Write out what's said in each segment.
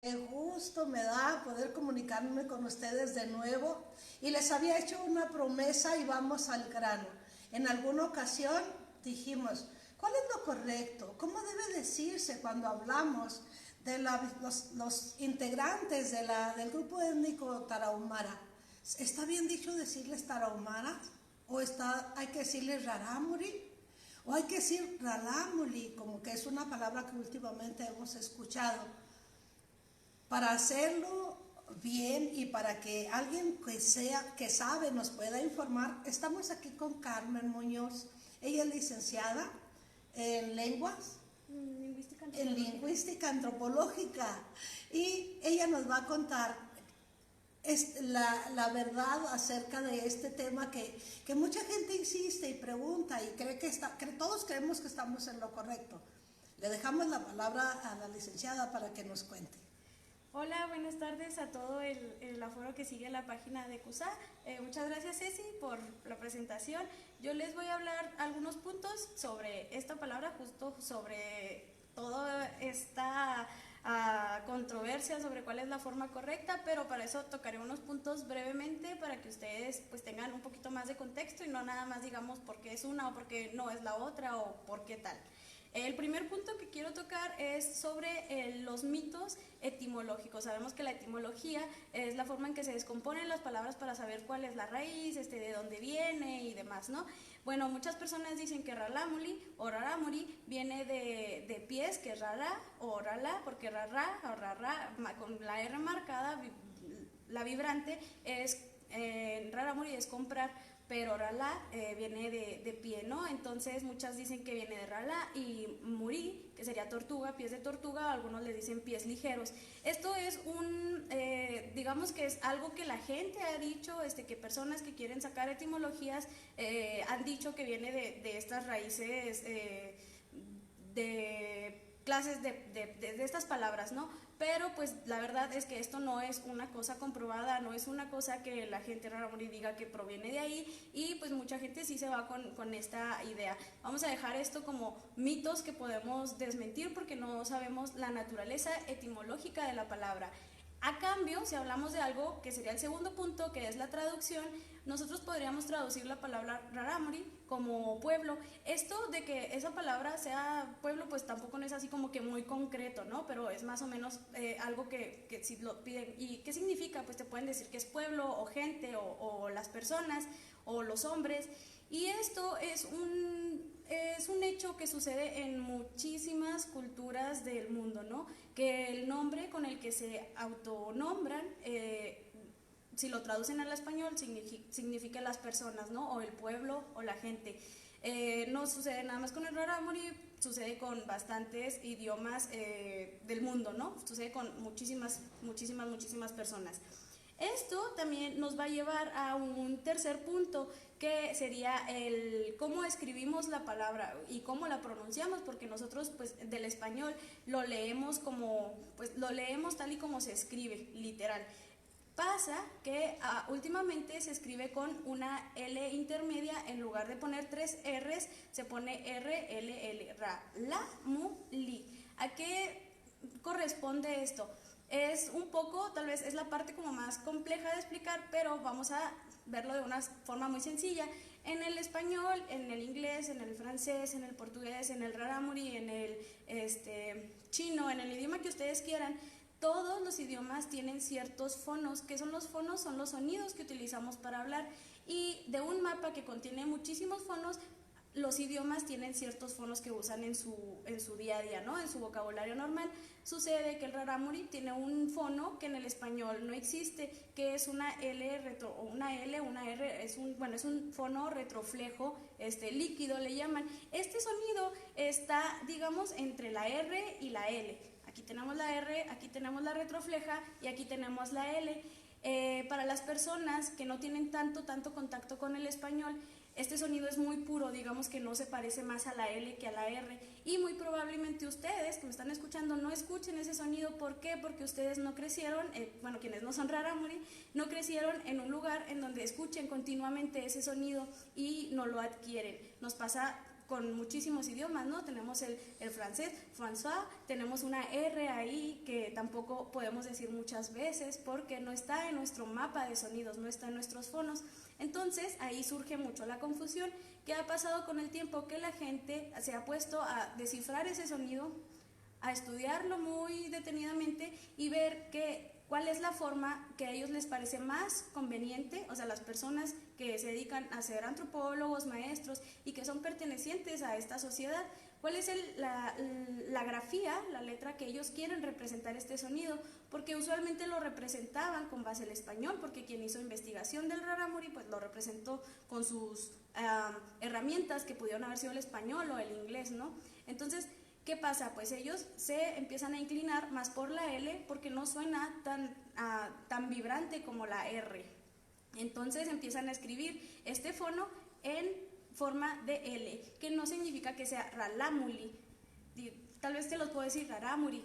Qué gusto me da poder comunicarme con ustedes de nuevo y les había hecho una promesa y vamos al grano. En alguna ocasión dijimos, ¿cuál es lo correcto? ¿Cómo debe decirse cuando hablamos de los integrantes del grupo étnico tarahumara? ¿Está bien dicho decirles tarahumaras? ¿O hay que decirles rarámuri? ¿O hay que decir ralámuli, como que es una palabra que últimamente hemos escuchado? Para hacerlo bien y para que alguien que sabe nos pueda informar, estamos aquí con Carmen Muñoz. Ella es licenciada en lenguas, en lingüística antropológica, y ella nos va a contar la verdad acerca de este tema que mucha gente insiste y pregunta y cree que todos creemos que estamos en lo correcto. Le dejamos la palabra a la licenciada para que nos cuente. Hola, buenas tardes a todo el aforo que sigue la página de CUSA. Muchas gracias, Ceci, por la presentación. Yo les voy a hablar algunos puntos sobre esta palabra, justo sobre toda esta controversia sobre cuál es la forma correcta, pero para eso tocaré unos puntos brevemente para que ustedes pues tengan un poquito más de contexto y no nada más digamos por qué es una o por qué no es la otra o por qué tal. El primer punto que quiero tocar es sobre los mitos etimológicos. Sabemos que la etimología es la forma en que se descomponen las palabras para saber cuál es la raíz, de dónde viene y demás, ¿no? Bueno, muchas personas dicen que ralámuli o rarámuri viene de pies, que es rara o rala, porque rarra o rarra, con la R marcada, la vibrante, es rarámuri es comprar, pero rala viene de pie, ¿no? Entonces muchas dicen que viene de rala y muri, que sería tortuga, pies de tortuga, algunos le dicen pies ligeros. Esto es digamos que es algo que la gente ha dicho, que personas que quieren sacar etimologías han dicho que viene de estas raíces de clases de estas palabras, ¿no? Pero pues la verdad es que esto no es una cosa comprobada, no es una cosa que la gente rarámuri diga que proviene de ahí y pues mucha gente sí se va con esta idea. Vamos a dejar esto como mitos que podemos desmentir porque no sabemos la naturaleza etimológica de la palabra. A cambio, si hablamos de algo que sería el segundo punto, que es la traducción, nosotros podríamos traducir la palabra rarámuri como pueblo. Esto de que esa palabra sea pueblo, pues tampoco no es así como que muy concreto, ¿no? Pero es más o menos algo que si lo piden. ¿Y qué significa? Pues te pueden decir que es pueblo o gente o las personas o los hombres. Y esto es un hecho que sucede en muchísimas culturas del mundo, ¿no? Que el nombre con el que se autonombran, si lo traducen al español, significa las personas, ¿no? O el pueblo o la gente. No sucede nada más con el rarámuri, sucede con bastantes idiomas del mundo, ¿no? Sucede con muchísimas personas. Esto también nos va a llevar a un tercer punto, que sería el cómo escribimos la palabra y cómo la pronunciamos, porque nosotros pues del español lo leemos lo leemos tal y como se escribe, literal. Pasa que últimamente se escribe con una L intermedia, en lugar de poner tres R's, se pone R, L, L, ra, la, mu, li. ¿A qué corresponde esto? Es un poco, tal vez es la parte como más compleja de explicar, pero vamos a verlo de una forma muy sencilla. En el español, en el inglés, en el francés, en el portugués, en el rarámuri, en el chino, en el idioma que ustedes quieran, todos los idiomas tienen ciertos fonos. ¿Qué son los fonos? Son los sonidos que utilizamos para hablar. Y de un mapa que contiene muchísimos fonos, los idiomas tienen ciertos fonos que usan en su día a día, ¿no? En su vocabulario normal. Sucede que el rarámuri tiene un fono que en el español no existe, que es una L o una L, una R, es un fono retroflejo, líquido le llaman. Este sonido está, digamos, entre la R y la L. Aquí tenemos la R, aquí tenemos la retrofleja y aquí tenemos la L. Para las personas que no tienen tanto contacto con el español, este sonido es muy puro, digamos que no se parece más a la L que a la R, y muy probablemente ustedes que me están escuchando no escuchen ese sonido. ¿Por qué? Porque ustedes no crecieron, quienes no son rarámuri, no crecieron en un lugar en donde escuchen continuamente ese sonido y no lo adquieren. Nos pasa con muchísimos idiomas, ¿no? Tenemos el francés, François, tenemos una R ahí que tampoco podemos decir muchas veces porque no está en nuestro mapa de sonidos, no está en nuestros fonos. Entonces ahí surge mucho la confusión. ¿Qué ha pasado con el tiempo? Que la gente se ha puesto a descifrar ese sonido, a estudiarlo muy detenidamente y ver cuál es la forma que a ellos les parece más conveniente, o sea, las personas que se dedican a ser antropólogos, maestros y que son pertenecientes a esta sociedad, cuál es la grafía, la letra que ellos quieren representar este sonido, porque usualmente lo representaban con base al español, porque quien hizo investigación del rarámuri pues lo representó con sus herramientas que pudieron haber sido el español o el inglés, ¿no? Entonces, ¿qué pasa? Pues ellos se empiezan a inclinar más por la L porque no suena tan vibrante como la R. Entonces empiezan a escribir este fono en forma de L, que no significa que sea ralámuli. Tal vez te los puedo decir rarámuri.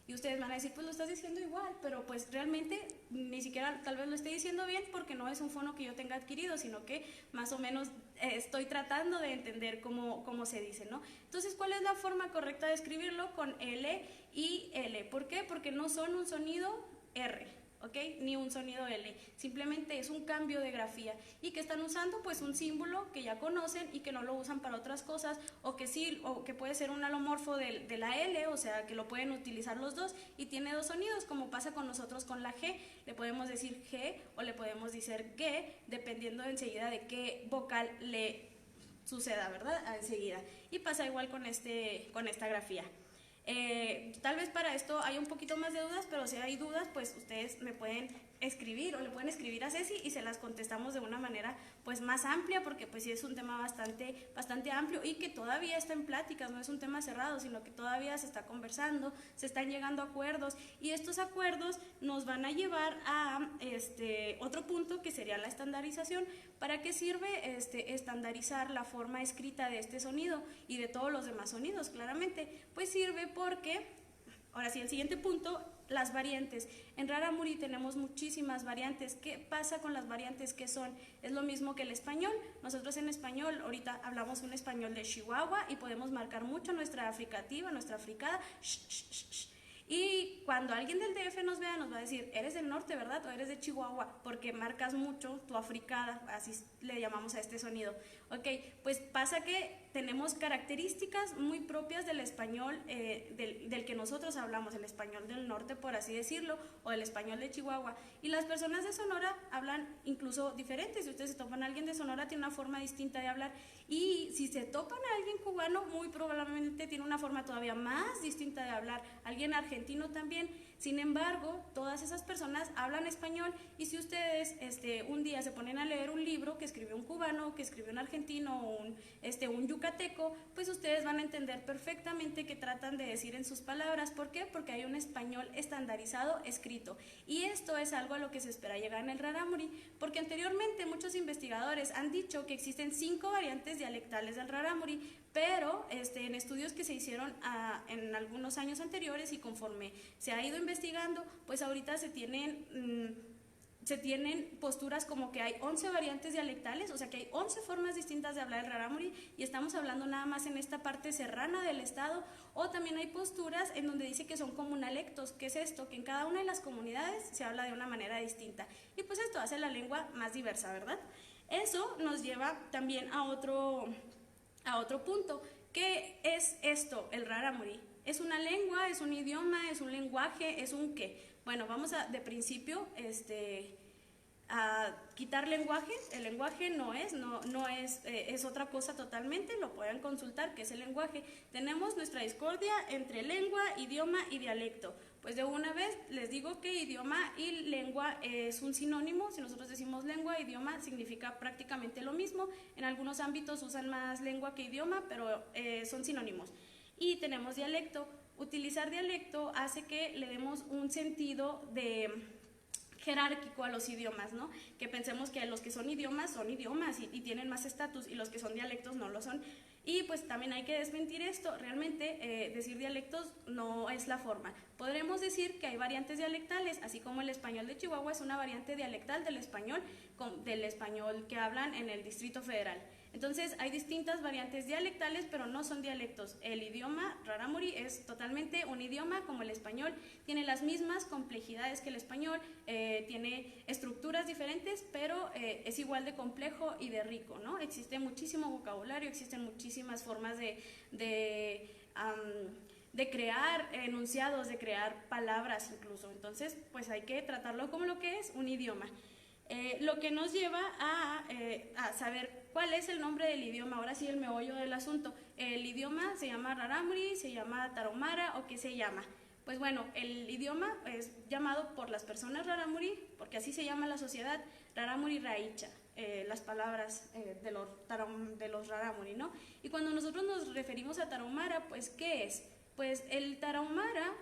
Y ustedes van a decir, pues lo estás diciendo igual, pero pues realmente ni siquiera tal vez lo esté diciendo bien porque no es un fono que yo tenga adquirido, sino que más o menos estoy tratando de entender cómo se dice, ¿no? Entonces, ¿cuál es la forma correcta de escribirlo? Con L y L. ¿Por qué? Porque no son un sonido R, ¿ok? Ni un sonido L, simplemente es un cambio de grafía. ¿Y que están usando? Pues un símbolo que ya conocen y que no lo usan para otras cosas, o que sí, o que puede ser un alomorfo de la L, o sea, que lo pueden utilizar los dos y tiene dos sonidos, como pasa con nosotros con la G. Le podemos decir G o le podemos decir G, dependiendo enseguida de qué vocal le suceda, ¿verdad? Enseguida. Y pasa igual con esta grafía. Tal vez para esto hay un poquito más de dudas, pero si hay dudas, pues ustedes me pueden escribir o le pueden escribir a Ceci y se las contestamos de una manera pues más amplia, porque pues sí es un tema bastante amplio y que todavía está en pláticas, no es un tema cerrado, sino que todavía se está conversando, se están llegando a acuerdos y estos acuerdos nos van a llevar a otro punto que sería la estandarización. ¿Para qué sirve estandarizar la forma escrita de este sonido y de todos los demás sonidos? Claramente, pues sirve porque, ahora sí, el siguiente punto, las variantes. En rarámuri tenemos muchísimas variantes. ¿Qué pasa con las variantes? ¿Qué son? Es lo mismo que el español. Nosotros en español, ahorita hablamos un español de Chihuahua y podemos marcar mucho nuestra africativa, nuestra africada. Y cuando alguien del DF nos vea, nos va a decir, eres del norte, ¿verdad? O eres de Chihuahua, porque marcas mucho tu africada, así le llamamos a este sonido. Ok, pues pasa que tenemos características muy propias del español del que nosotros hablamos, el español del norte, por así decirlo, o el español de Chihuahua. Y las personas de Sonora hablan incluso diferentes. Si ustedes se topan a alguien de Sonora, tiene una forma distinta de hablar. Y si se topan a alguien cubano, muy probablemente tiene una forma todavía más distinta de hablar. Alguien argentino también. Sin embargo, todas esas personas hablan español y si ustedes un día se ponen a leer un libro que escribió un cubano, que escribió un argentino o un yucateco, pues ustedes van a entender perfectamente qué tratan de decir en sus palabras. ¿Por qué? Porque hay un español estandarizado escrito. Y esto es algo a lo que se espera llegar en el rarámuri, porque anteriormente muchos investigadores han dicho que existen 5 variantes dialectales del rarámuri, pero en estudios que se hicieron en algunos años anteriores y conforme se ha ido investigando, pues ahorita se tienen posturas como que hay 11 variantes dialectales, o sea que hay 11 formas distintas de hablar el rarámuri y estamos hablando nada más en esta parte serrana del estado, o también hay posturas en donde dice que son comunalectos. ¿Qué es esto? Que en cada una de las comunidades se habla de una manera distinta y pues esto hace la lengua más diversa, ¿verdad? Eso nos lleva también a otro punto. ¿Qué es esto, el rarámuri? ¿Es una lengua, es un idioma, es un lenguaje, es un qué? Bueno, vamos de principio a quitar lenguaje. El lenguaje no es otra cosa totalmente, lo pueden consultar, ¿qué es el lenguaje? Tenemos nuestra discordia entre lengua, idioma y dialecto. Pues de una vez les digo que idioma y lengua es un sinónimo. Si nosotros decimos lengua, idioma significa prácticamente lo mismo. En algunos ámbitos usan más lengua que idioma, pero son sinónimos. Y tenemos dialecto. Utilizar dialecto hace que le demos un sentido jerárquico a los idiomas, ¿no? Que pensemos que los que son idiomas y tienen más estatus y los que son dialectos no lo son. Y pues también hay que desmentir esto. Realmente decir dialectos no es la forma. Podremos decir que hay variantes dialectales, así como el español de Chihuahua es una variante dialectal del español que hablan en el Distrito Federal. Entonces hay distintas variantes dialectales, pero no son dialectos. El idioma rarámuri es totalmente un idioma como el español, tiene las mismas complejidades que el español, tiene estructuras diferentes, pero es igual de complejo y de rico, ¿no? Existe muchísimo vocabulario, existen muchísimas formas de crear enunciados, de crear palabras incluso. Entonces, pues hay que tratarlo como lo que es un idioma. Lo que nos lleva a saber cuál es el nombre del idioma, ahora sí el meollo del asunto. El idioma se llama rarámuri, se llama tarahumara o qué se llama. Pues bueno, el idioma es llamado por las personas rarámuri, porque así se llama la sociedad, rarámuri raicha, las palabras de los rarámuri, ¿no? Y cuando nosotros nos referimos a tarahumara, pues ¿qué es? Pues el tarahumara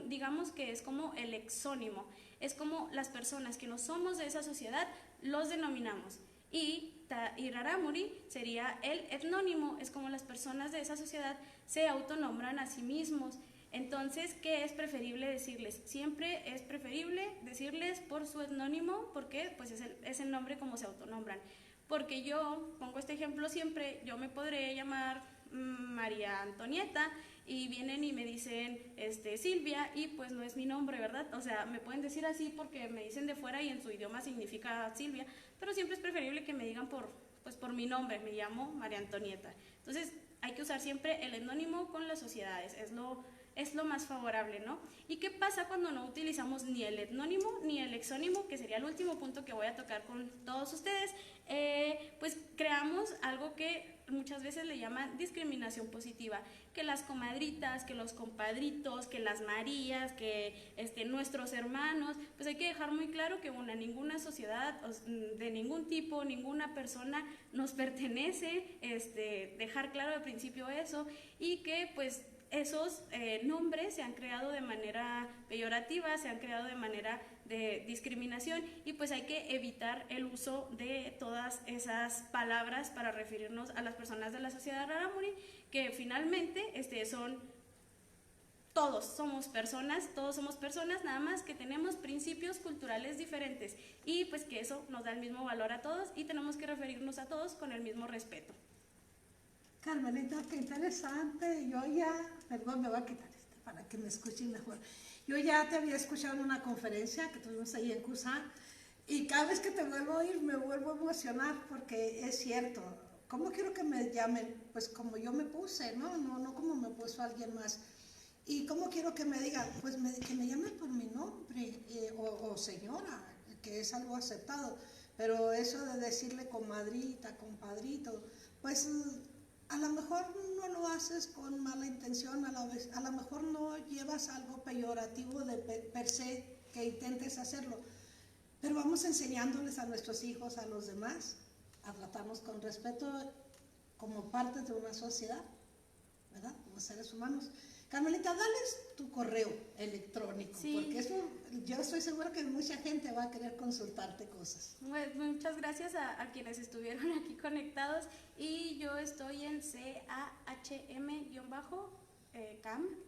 digamos que es como el exónimo, es como las personas que no somos de esa sociedad los denominamos. Y rarámuri sería el etnónimo, es como las personas de esa sociedad se autonombran a sí mismos. Entonces, ¿qué es preferible decirles? Siempre es preferible decirles por su etnónimo, porque pues es el nombre como se autonombran. Porque yo, pongo este ejemplo siempre, yo me podré llamar María Antonieta y vienen y me dicen Silvia y pues no es mi nombre, ¿verdad? O sea, me pueden decir así porque me dicen de fuera y en su idioma significa Silvia, pero siempre es preferible que me digan por mi nombre, me llamo María Antonieta. Entonces, hay que usar siempre el etnónimo con las sociedades, es lo más favorable, ¿no? ¿Y qué pasa cuando no utilizamos ni el etnónimo ni el exónimo, que sería el último punto que voy a tocar con todos ustedes? Pues creamos algo que muchas veces le llaman discriminación positiva, que las comadritas, que los compadritos, que las Marías, que nuestros hermanos, pues hay que dejar muy claro que ninguna sociedad de ningún tipo, ninguna persona nos pertenece, dejar claro de principio eso, y que pues esos nombres se han creado de manera peyorativa, se han creado de manera de discriminación y pues hay que evitar el uso de todas esas palabras para referirnos a las personas de la sociedad rarámuri, que finalmente todos somos personas, nada más que tenemos principios culturales diferentes y pues que eso nos da el mismo valor a todos y tenemos que referirnos a todos con el mismo respeto. Carmelita, qué interesante. Yo ya, perdón, me voy a quitar para que me escuchen mejor. Yo ya te había escuchado en una conferencia que tuvimos ahí en Cusán y cada vez que te vuelvo a oír me vuelvo a emocionar porque es cierto. ¿Cómo quiero que me llamen? Pues como yo me puse, no como me puso alguien más. ¿Y cómo quiero que me digan? Pues que me llamen por mi nombre o señora, que es algo aceptado. Pero eso de decirle comadrita, compadrito, pues a lo mejor no lo haces con mala intención, a lo mejor no llevas algo peyorativo de per se que intentes hacerlo, pero vamos enseñándoles a nuestros hijos, a los demás, a tratarnos con respeto como parte de una sociedad, ¿verdad? Como seres humanos. Carmelita, dales tu correo electrónico, sí, porque eso yo estoy segura que mucha gente va a querer consultarte cosas. Pues muchas gracias a quienes estuvieron aquí conectados y yo estoy en CAHM-CAM,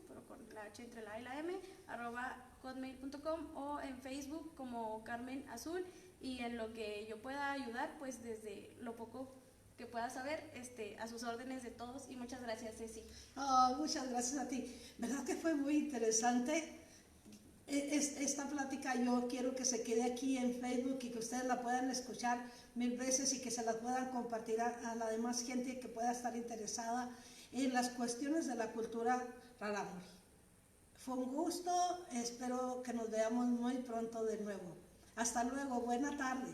pero con la H entre la A y la M, @hotmail.com o en Facebook como Carmen Azul y en lo que yo pueda ayudar, pues desde lo poco que pueda saber, a sus órdenes de todos y muchas gracias, Ceci. Oh, muchas gracias a ti. ¿Verdad que fue muy interesante? Esta plática yo quiero que se quede aquí en Facebook y que ustedes la puedan escuchar 1000 veces y que se la puedan compartir a la demás gente que pueda estar interesada en las cuestiones de la cultura rarámuri. Fue un gusto, espero que nos veamos muy pronto de nuevo. Hasta luego, buena tarde.